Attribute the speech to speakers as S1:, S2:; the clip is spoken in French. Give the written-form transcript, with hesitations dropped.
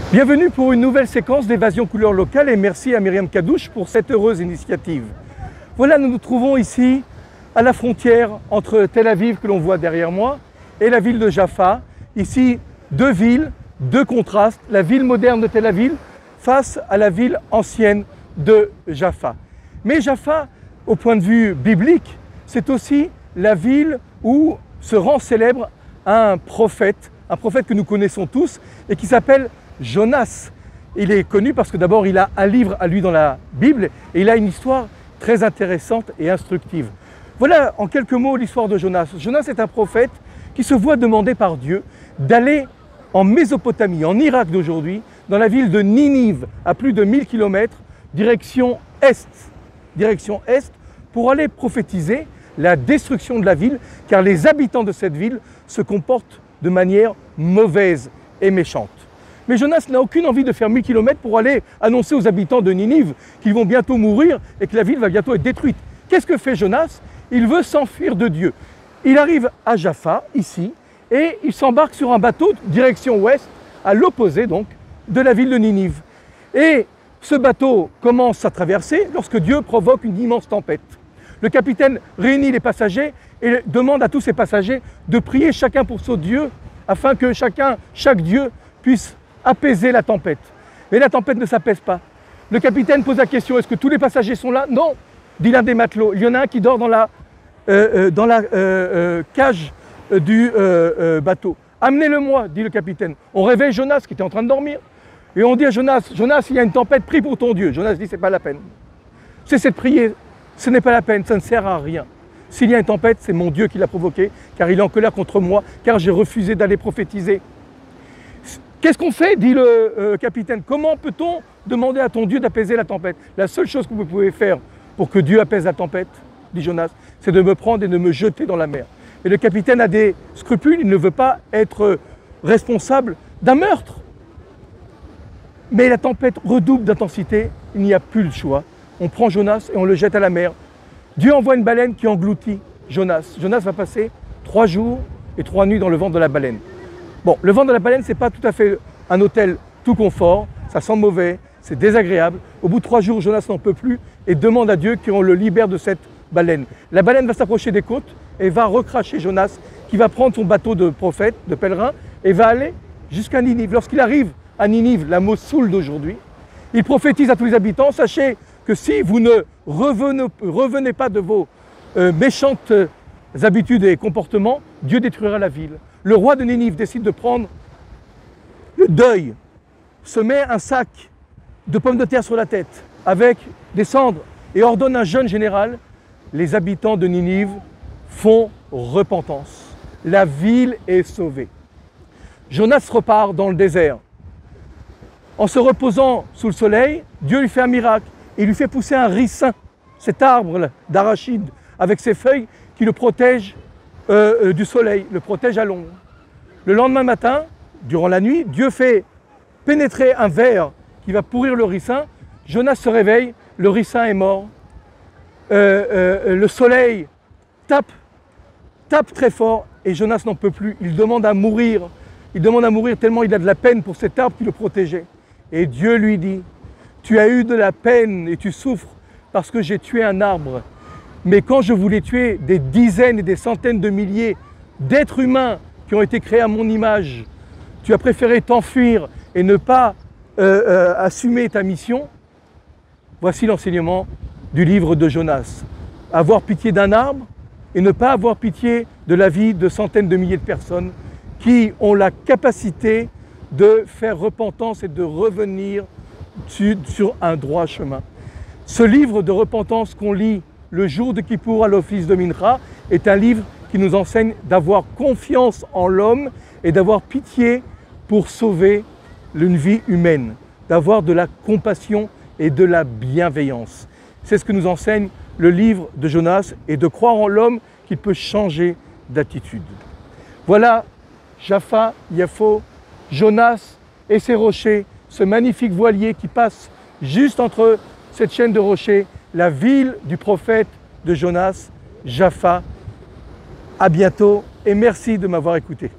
S1: Bienvenue pour une nouvelle séquence d'évasion couleur locale et merci à Myriam Kadouche pour cette heureuse initiative. Voilà, nous nous trouvons ici à la frontière entre Tel Aviv que l'on voit derrière moi et la ville de Jaffa. Ici, deux villes, deux contrastes, la ville moderne de Tel Aviv face à la ville ancienne de Jaffa. Mais Jaffa, au point de vue biblique, c'est aussi la ville où se rend célèbre un prophète que nous connaissons tous et qui s'appelle Jonas. Il est connu parce que d'abord il a un livre à lui dans la Bible et il a une histoire très intéressante et instructive. Voilà en quelques mots l'histoire de Jonas. Jonas est un prophète qui se voit demander par Dieu d'aller en Mésopotamie, en Irak d'aujourd'hui, dans la ville de Ninive, à plus de 1000 km, direction est, pour aller prophétiser la destruction de la ville, car les habitants de cette ville se comportent de manière mauvaise et méchante. Mais Jonas n'a aucune envie de faire 1000 km pour aller annoncer aux habitants de Ninive qu'ils vont bientôt mourir et que la ville va bientôt être détruite. Qu'est-ce que fait Jonas? Il veut s'enfuir de Dieu. Il arrive à Jaffa, ici, et il s'embarque sur un bateau direction ouest, à l'opposé donc de la ville de Ninive. Et ce bateau commence à traverser lorsque Dieu provoque une immense tempête. Le capitaine réunit les passagers et demande à tous ces passagers de prier chacun pour son Dieu afin que chaque Dieu puisse apaiser la tempête. Mais la tempête ne s'apaise pas. Le capitaine pose la question, est-ce que tous les passagers sont là? Non, dit l'un des matelots. Il y en a un qui dort dans la cage du bateau. Amenez-le-moi, dit le capitaine. On réveille Jonas qui était en train de dormir. Et on dit à Jonas, Jonas, il y a une tempête, prie pour ton Dieu. Jonas dit, c'est pas la peine. Cessez de prier, ce n'est pas la peine, ça ne sert à rien. S'il y a une tempête, c'est mon Dieu qui l'a provoquée, car il est en colère contre moi, car j'ai refusé d'aller prophétiser. Qu'est-ce qu'on fait, dit le capitaine. Comment peut-on demander à ton Dieu d'apaiser la tempête? La seule chose que vous pouvez faire pour que Dieu apaise la tempête, dit Jonas, c'est de me prendre et de me jeter dans la mer. Et le capitaine a des scrupules, il ne veut pas être responsable d'un meurtre. Mais la tempête redouble d'intensité, il n'y a plus le choix. On prend Jonas et on le jette à la mer. Dieu envoie une baleine qui engloutit Jonas. Jonas va passer 3 jours et 3 nuits dans le ventre de la baleine. Bon, le ventre de la baleine, ce n'est pas tout à fait un hôtel tout confort, ça sent mauvais, c'est désagréable. Au bout de 3 jours, Jonas n'en peut plus et demande à Dieu qu'on le libère de cette baleine. La baleine va s'approcher des côtes et va recracher Jonas, qui va prendre son bateau de prophète, de pèlerin, et va aller jusqu'à Ninive. Lorsqu'il arrive à Ninive, la Mossoul d'aujourd'hui, il prophétise à tous les habitants, sachez que si vous ne revenez pas de vos méchantes habitudes et comportements, Dieu détruira la ville. Le roi de Ninive décide de prendre le deuil, se met un sac de pommes de terre sur la tête avec des cendres et ordonne un jeûne général. Les habitants de Ninive font repentance. La ville est sauvée. Jonas repart dans le désert. En se reposant sous le soleil, Dieu lui fait un miracle. Il lui fait pousser un ricin, cet arbre d'arachide, avec ses feuilles qui le protègent du soleil, le protège à l'ombre. Le lendemain matin, durant la nuit, Dieu fait pénétrer un ver qui va pourrir le ricin. Jonas se réveille, le ricin est mort. Le soleil tape très fort et Jonas n'en peut plus. Il demande à mourir. Il demande à mourir tellement il a de la peine pour cet arbre qui le protégeait. Et Dieu lui dit, tu as eu de la peine et tu souffres parce que j'ai tué un arbre. Mais quand je voulais tuer des dizaines et des centaines de milliers d'êtres humains qui ont été créés à mon image, tu as préféré t'enfuir et ne pas assumer ta mission. Voici l'enseignement du livre de Jonas. Avoir pitié d'un arbre et ne pas avoir pitié de la vie de centaines de milliers de personnes qui ont la capacité de faire repentance et de revenir sur un droit chemin. Ce livre de repentance qu'on lit le jour de Kippour à l'office de Mincha est un livre qui nous enseigne d'avoir confiance en l'homme et d'avoir pitié pour sauver une vie humaine, d'avoir de la compassion et de la bienveillance. C'est ce que nous enseigne le livre de Jonas et de croire en l'homme qui peut changer d'attitude. Voilà Jaffa, Yafo, Jonas et ses rochers, ce magnifique voilier qui passe juste entre cette chaîne de rochers, la ville du prophète de Jonas, Jaffa. À bientôt et merci de m'avoir écouté.